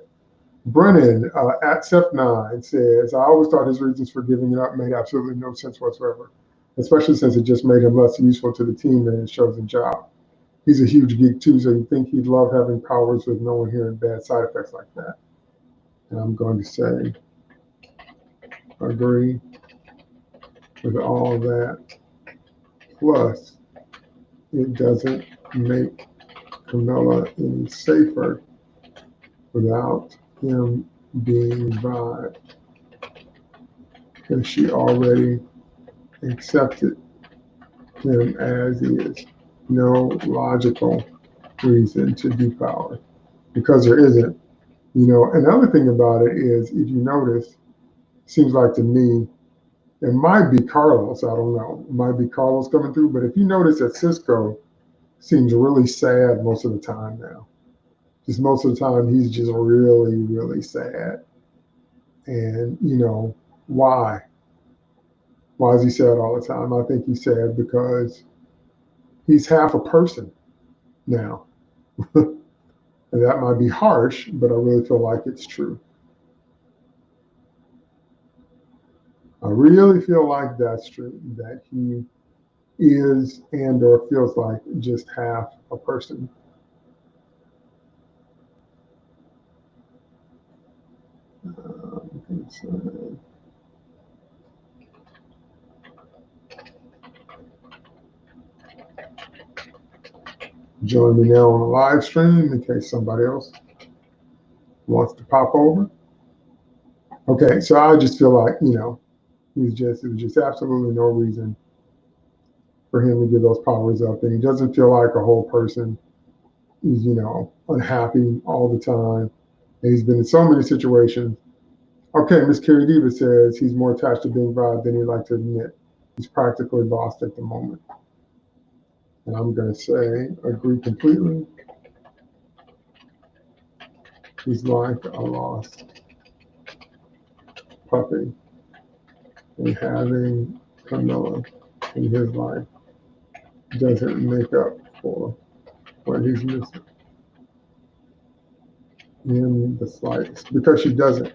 Brennan at Seth9 says, I always thought his reasons for giving it up made absolutely no sense whatsoever, especially since it just made him less useful to the team than his chosen job. He's a huge geek too, so you think he'd love having powers with no one hearing bad side effects like that. And I'm going to say, agree with all that. Plus, it doesn't make Camilla any safer without him being vibe, because she already accepted him as is. No logical reason to depower, because there isn't. You know, another thing about it is, if you notice, seems like to me, it might be Carlos, I don't know. It might be Carlos coming through, but if you notice that Cisco seems really sad most of the time now. Just most of the time, he's just really, really sad. And, you know, why? Why is he sad all the time? I think he's sad because he's half a person now. And that might be harsh, but I really feel like it's true. I really feel like that's true, that he is and or feels like just half a person. Join me now on the live stream in case somebody else wants to pop over. Okay, so I just feel like, you know, it was just absolutely no reason for him to give those powers up. And he doesn't feel like a whole person. He's, you know, unhappy all the time. And he's been in so many situations. Okay, Miss Carrie Diva says he's more attached to being vibe than he'd like to admit. He's practically lost at the moment. And I'm going to say, agree completely. He's like a lost puppy. And having Camilla in his life doesn't make up for what he's missing in the slightest, because she doesn't.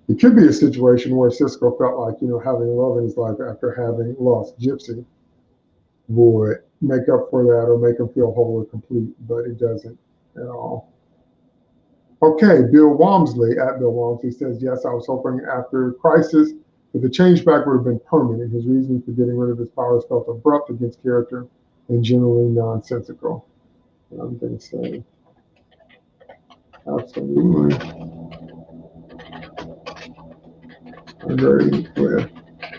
It could be a situation where Cisco felt like, you know, having love in his life after having lost Gypsy would make up for that or make him feel whole or complete, but it doesn't at all. Okay, Bill Walmsley at Bill Walmsley says, yes, I was hoping after Crisis that the change back would have been permanent. His reasoning for getting rid of his powers felt abrupt against character and generally nonsensical. And I'm going to say, absolutely agree with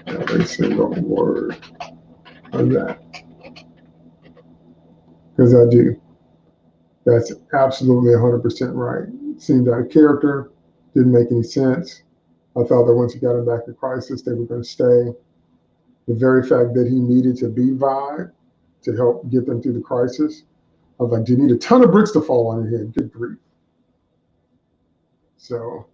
every single word of that. Because I do. That's absolutely 100% right. Seemed out of character, didn't make any sense. I thought that once he got him back to Crisis, they were going to stay. The very fact that he needed to be vibe to help get them through the crisis, I was like, do you need a ton of bricks to fall on your head? Good grief. So,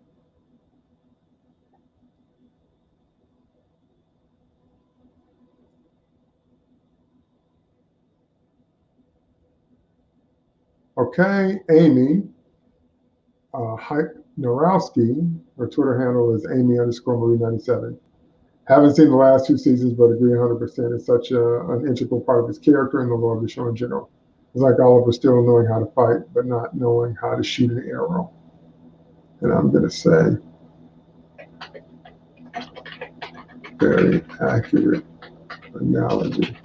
okay, Amy Norowski, her Twitter handle is Amy_Marie97. Haven't seen the last two seasons, but agree 100%. It's such an integral part of his character and the lore of the show in general. It's like Oliver still knowing how to fight, but not knowing how to shoot an arrow. And I'm going to say, very accurate analogy.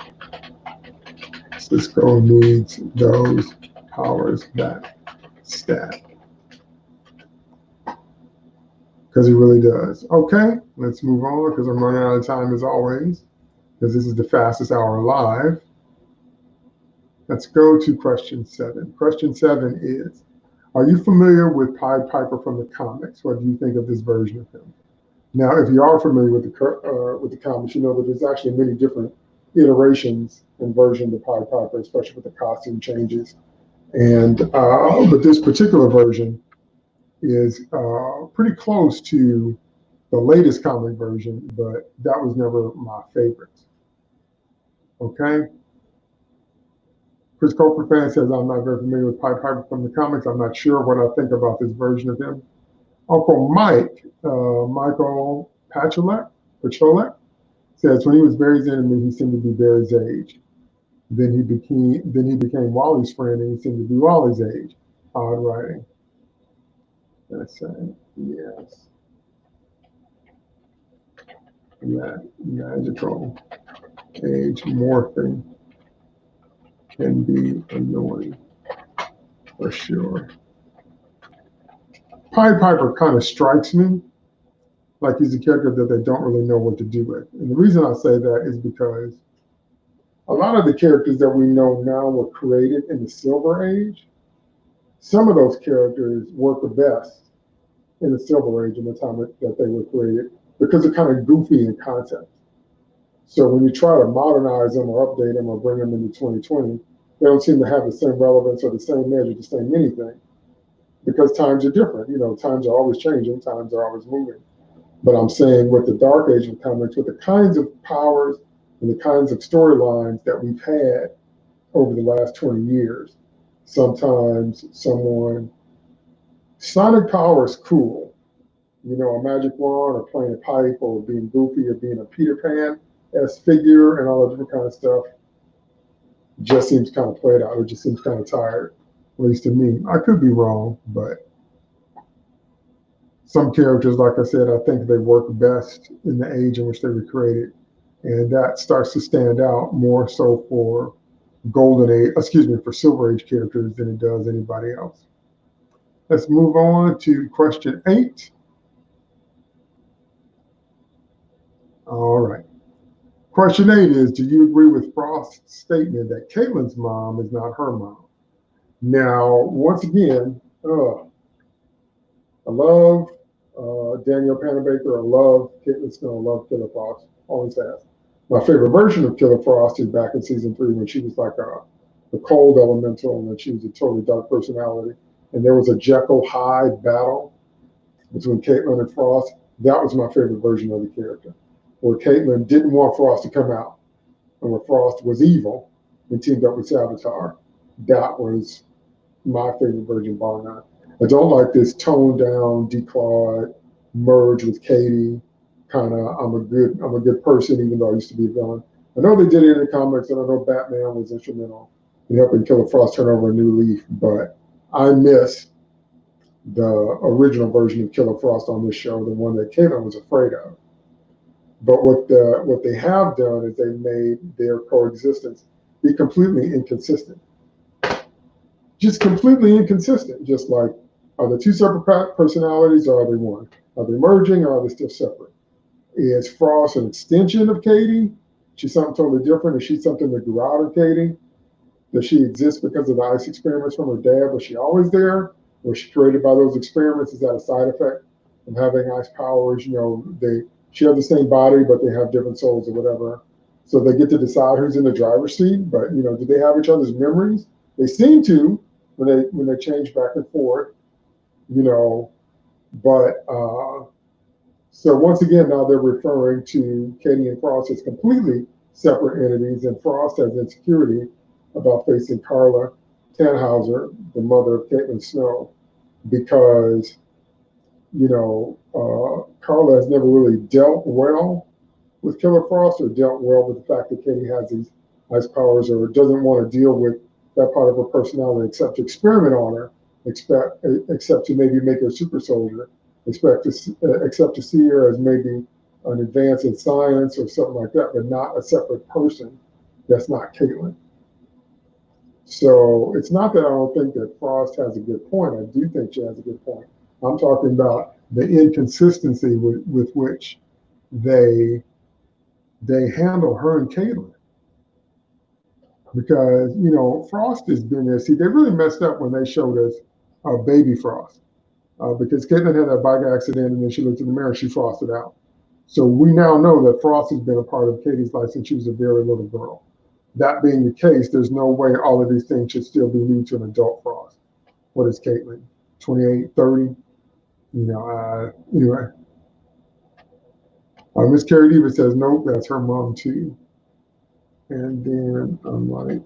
Cisco needs those powers back. Stat. because he really does. Okay, let's move on because I'm running out of time as always, because this is the fastest hour live. Let's go to question 7. Question 7 is, are you familiar with Pied Piper from the comics? What do you think of this version of him? Now, if you are familiar with the comics, you know that there's actually many different iterations and versions of Pied Piper, especially with the costume changes. And but this particular version is pretty close to the latest comic version, but that was never my favorite. Okay. Chris Coper fan says, I'm not very familiar with Pied Piper from the comics. I'm not sure what I think about this version of him. Uncle Mike, Michael Pacholek, says when he was Barry's enemy, he seemed to be Barry's age. Then he became Wally's friend, and he seemed to be Wally's age. Odd writing. That's yes. Magical age morphing can be annoying for sure. Pied Piper kind of strikes me like he's a character that they don't really know what to do with. And the reason I say that is because a lot of the characters that we know now were created in the Silver Age. Some of those characters work the best in the Silver Age in the time that they were created because they're kind of goofy in concept. So when you try to modernize them or update them or bring them into 2020, they don't seem to have the same relevance or the same edge or the same anything because times are different. You know, times are always changing, times are always moving. But I'm saying with the Dark Age of comics, with the kinds of powers and the kinds of storylines that we've had over the last 20 years, sometimes sonic power is cool. You know, a magic wand or playing a pipe or being goofy or being a Peter Pan-esque figure and all that different kind of stuff just seems kind of played out. It just seems kind of tired, at least to me. I could be wrong, but some characters, like I said, I think they work best in the age in which they were created. And that starts to stand out more so for for Silver Age characters than it does anybody else. Let's move on to question 8. All right. Question 8 is, do you agree with Frost's statement that Caitlin's mom is not her mom? Now, once again, I love Danielle Panabaker. I love Caitlin Snow. I love Killer Frost. Always has. My favorite version of Killer Frost is back in season 3 when she was like a cold elemental and she was a totally dark personality. And there was a Jekyll Hyde battle between Caitlin and Frost. That was my favorite version of the character, where Caitlin didn't want Frost to come out, and where Frost was evil and teamed up with Savitar. That was my favorite version, bar none. I don't like this toned down, declawed merge with Katie. Kind of, I'm a good person, even though I used to be a villain. I know they did it in the comics, and I know Batman was instrumental in helping Killer Frost turn over a new leaf. But I miss the original version of Killer Frost on this show, the one that Caitlin was afraid of. But what they have done is they made their coexistence be completely inconsistent. Just completely inconsistent. Just like, are they two separate personalities or are they one? Are they merging or are they still separate? Is Frost an extension of Katie? She's something totally different. Is she something that grew out of Katie? Does she exist because of the ice experiments from her dad? Was she always there? Was she created by those experiments? Is that a side effect of having ice powers? You know, they share the same body, but they have different souls or whatever. So they get to decide who's in the driver's seat. But, you know, do they have each other's memories? They seem to when they change back and forth, you know. But so once again, now they're referring to Katie and Frost as completely separate entities, and Frost has insecurity about facing Carla Tannhauser, the mother of Caitlin Snow, because, you know, Carla has never really dealt well with Killer Frost or dealt well with the fact that Katie has these ice powers or doesn't want to deal with that part of her personality except to experiment on her, except to maybe make her a super soldier, except to see her as maybe an advance in science or something like that, but not a separate person that's not Caitlin. So it's not that I don't think that Frost has a good point. I do think she has a good point. I'm talking about the inconsistency with which they handle her and Caitlin. Because, you know, Frost has been there. See, they really messed up when they showed us baby Frost. Because Caitlin had that bike accident and then she looked in the mirror and she frosted out. So we now know that Frost has been a part of Katie's life since she was a very little girl. That being the case, there's no way all of these things should still be new to an adult Frost. What is Caitlin? 28, 30? You know, anyway. Miss Carrie Diva says, nope, that's her mom too. And then I'm like,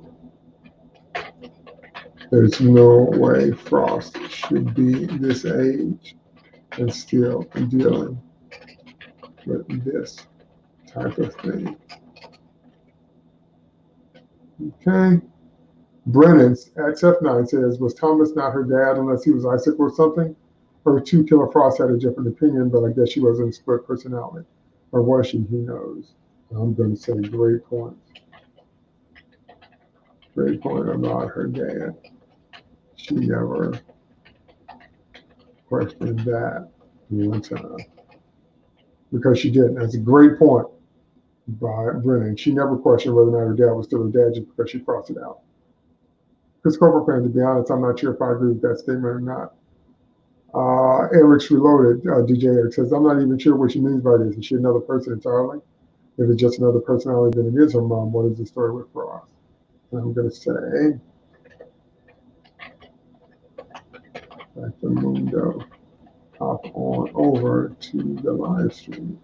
there's no way Frost should be this age and still dealing with this type of thing. Okay. Brennan's XF9 says, was Thomas not her dad unless he was Isaac or something? Her two Killer Frost had a different opinion, but I guess she wasn't a split personality. Or was she? Who knows? I'm going to say great point. Great point about her dad. She never questioned that one time. Because she didn't. That's a great point by Brennan. She never questioned whether or not her dad was still her dad just because she crossed it out. Because Cobra Fan, to be honest, I'm not sure if I agree with that statement or not. Eric's Reloaded, DJ Eric says, I'm not even sure what she means by this. Is she another person entirely? If it's just another personality, then it is her mom. What is the story with Frost? And I'm going to say, back to Mundo, hop on over to the live stream.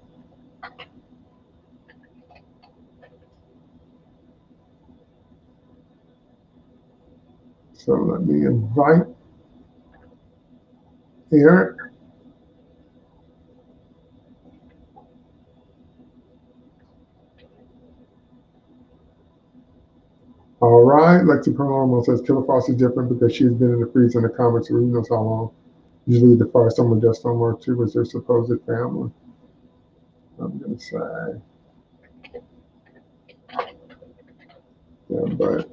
So let me invite Eric. All right, Lexi Paranormal says Killer Frost is different because she's been in the freezer in the comics for who knows how long. Usually the fire someone just on work too was their supposed family. I'm gonna say, yeah, but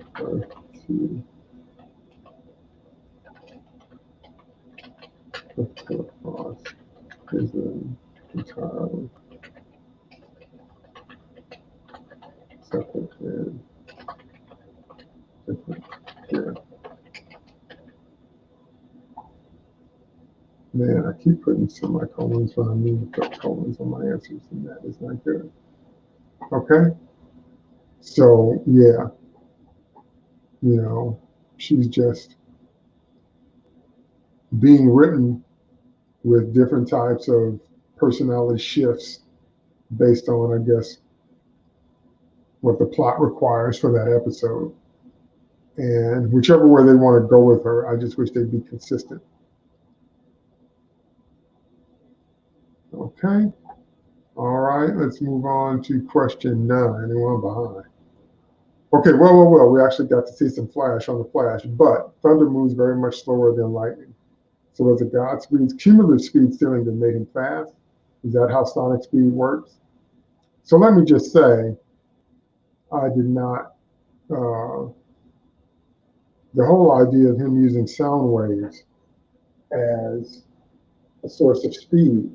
Killer Frost is entirely separate and different. Yeah. Man, I keep putting semicolons when I mean to put colons on my answers, and that is not good. Okay? So, yeah, you know, she's just being written with different types of personality shifts based on, I guess, what the plot requires for that episode. And whichever way they want to go with her, I just wish they'd be consistent. Okay. All right, let's move on to question 9. Anyone behind? Okay, well, we actually got to see some flash on the flash, but thunder moves very much slower than lightning. So was it Godspeed's cumulative speed stealing that made him fast? Is that how sonic speed works? So let me just say, I did not, the whole idea of him using sound waves as a source of speed.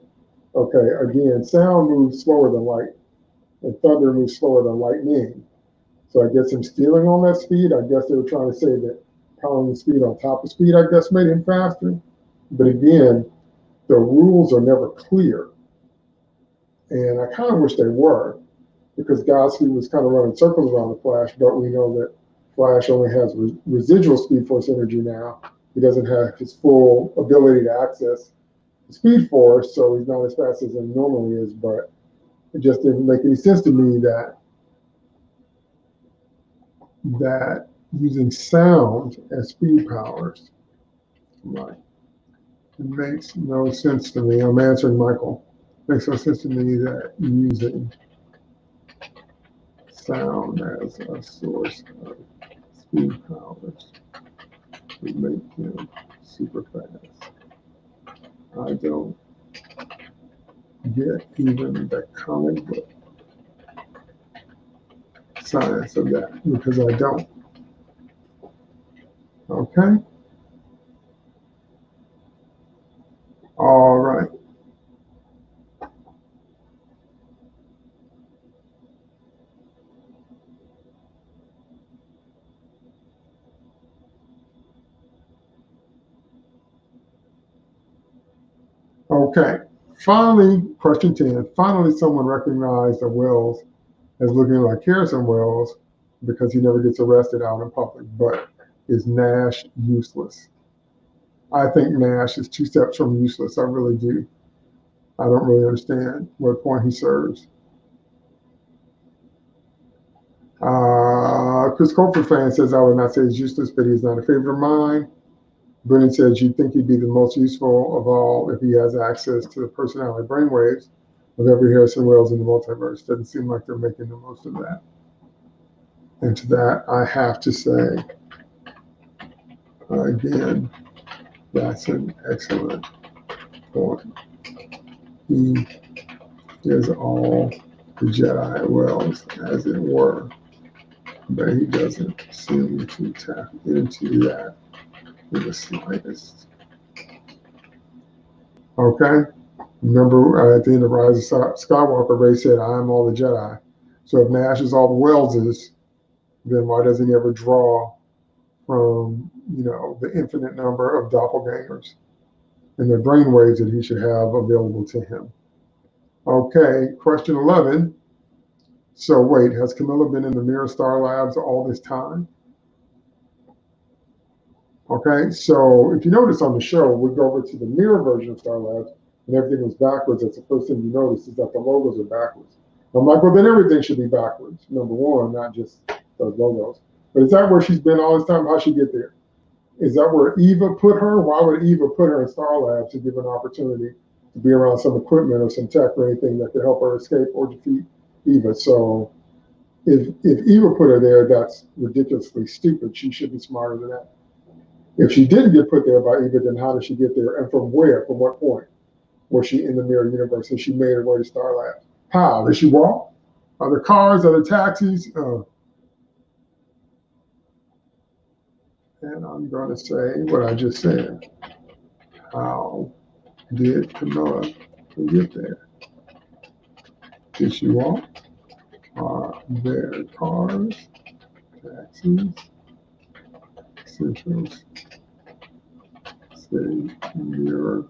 Okay, again, sound moves slower than light, and thunder moves slower than lightning. So I guess him stealing on that speed, I guess they were trying to say that powering the speed on top of speed, I guess, made him faster. But again, the rules are never clear. And I kind of wish they were, because Godspeed was kind of running circles around the Flash, but we know that Flash only has residual Speed Force energy now. He doesn't have his full ability to access the Speed Force, so he's not as fast as he normally is, but it just didn't make any sense to me that using sound as speed powers, right? It makes no sense to me. I'm answering Michael. It makes no sense to me that using sound as a source of speed powers would make him super fast. I don't get even the comic book science of that, because I don't. Okay? All right. Okay. Finally, question 10. Finally, someone recognized that Wells as looking like Harrison Wells because he never gets arrested out in public. But is Nash useless? I think Nash is 2 steps from useless. I really do. I don't really understand what point he serves. Chris Colford fan says, I would not say he's useless, but he's not a favorite of mine. Brennan says, you'd think he'd be the most useful of all if he has access to the personality brainwaves of every Harrison Wells in the multiverse. Doesn't seem like they're making the most of that. And to that, I have to say, again, that's an excellent point. He is all the Jedi Wells, as it were, but he doesn't seem to tap into that in the slightest. Okay? Remember, at the end of Rise of Skywalker, Rey said, I am all the Jedi. So if Nash is all the Wellses, then why doesn't he ever draw from, the infinite number of doppelgangers and the brainwaves that he should have available to him? Okay, question 11. So wait, has Camilla been in the Mirror Star Labs all this time? Okay, so if you notice on the show, we go over to the mirror version of Star Labs and everything was backwards. That's the first thing you notice is that the logos are backwards. I'm like, well, then everything should be backwards. Number one, not just those logos. But is that where she's been all this time? How'd she get there? Is that where Eva put her? Why would Eva put her in Star Labs to give her an opportunity to be around some equipment or some tech or anything that could help her escape or defeat Eva? So if Eva put her there, that's ridiculously stupid. She should be smarter than that. If she didn't get put there by Eva, then how did she get there? And from where? From what point? Was she in the mirror universe and she made her way to Star Labs? How? Did she walk? Are there cars? Are there taxis? And I'm going to say what I just said. How did Camilla get there? Did she walk? Are there cars, taxis, centrals, city, mirror?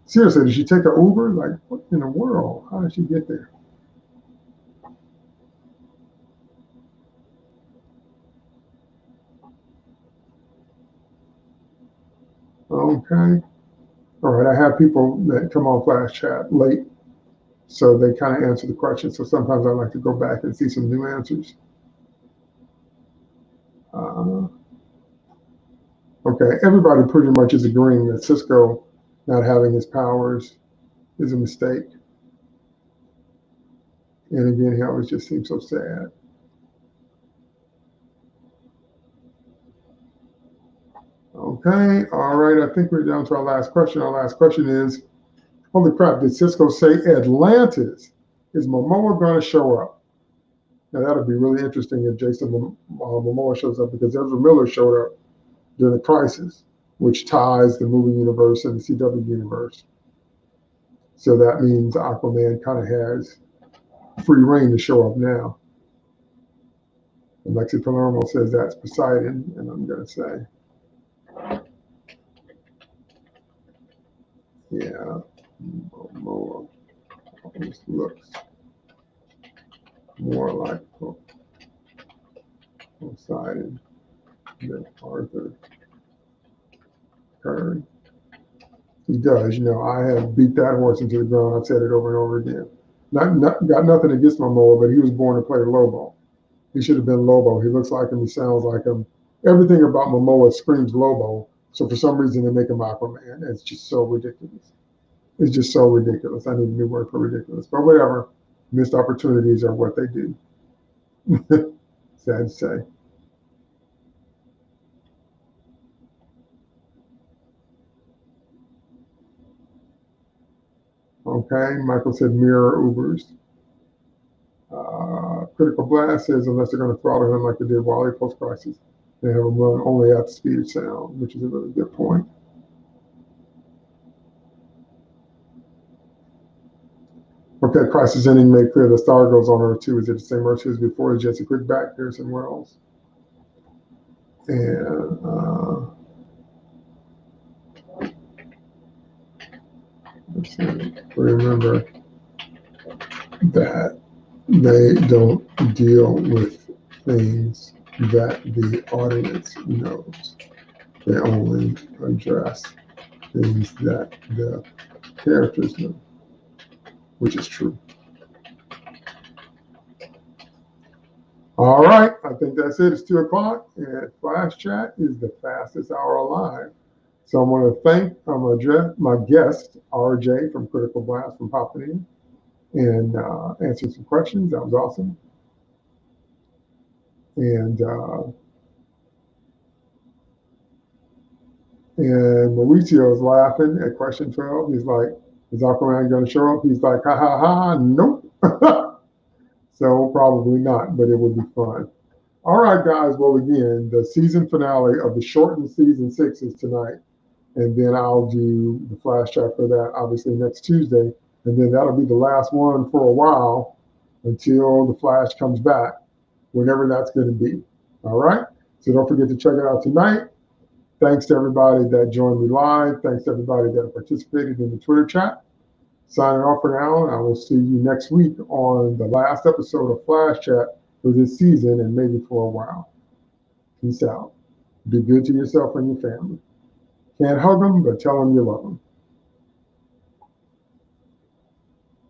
Seriously, did she take an Uber? Like, what in the world? How did she get there? Okay. All right, I have people that come on FlashChat late, so they kind of answer the question. So sometimes I like to go back and see some new answers. Okay, everybody pretty much is agreeing that Cisco not having his powers is a mistake. And again, he always just seems so sad. Okay, all right, I think we're down to our last question. Our last question is, holy crap, did Cisco say Atlantis? Is Momoa going to show up? Now, that'll be really interesting if Jason Momoa shows up, because Ezra Miller showed up during the Crisis, which ties the movie universe and the CW universe. So that means Aquaman kind of has free reign to show up now. And Lexi Palermo says that's Poseidon, and I'm going to say, yeah, Momoa almost looks more like Poseidon than Arthur Curry. He does. I have beat that horse into the ground. I've said it over and over again. Got nothing against Momoa, but he was born to play Lobo. He should have been Lobo. He looks like him. He sounds like him. Everything about Momoa screams Lobo. So for some reason they make him Aquaman. It's just so ridiculous. It's just so ridiculous. I need a new word for ridiculous. But whatever. Missed opportunities are what they do. Sad to say. Okay, Michael said mirror Ubers. Critical Blast says unless they're going to throttle him like they did Wally post-crisis, they have him run only at the speed of sound, which is a really good point. Okay, Crisis Ending made clear the star goes on Earth too. Is it the same Earth as before? Is just a quick back here somewhere else? And let's see, remember that they don't deal with things that the audience knows. They only address things that the characters know, which is true. All right, I think that's it. It's 2 o'clock, and Flash Chat is the fastest hour alive. So I want to thank my guest, RJ from Critical Blast, from popping in and answering some questions. That was awesome. And Mauricio is laughing at question 12. He's like, is Aquaman going to show up? He's like, ha ha ha, nope. So probably not, but it would be fun. All right, guys. Well, again, the season finale of the shortened season 6 is tonight. And then I'll do the flash chat for that, obviously, next Tuesday. And then that'll be the last one for a while until the Flash comes back, whenever that's going to be. All right? So don't forget to check it out tonight. Thanks to everybody that joined me live. Thanks to everybody that participated in the Twitter chat. Signing off for now, and I will see you next week on the last episode of Flash Chat for this season and maybe for a while. Peace out. Be good to yourself and your family. Can't hug them, but tell them you love them.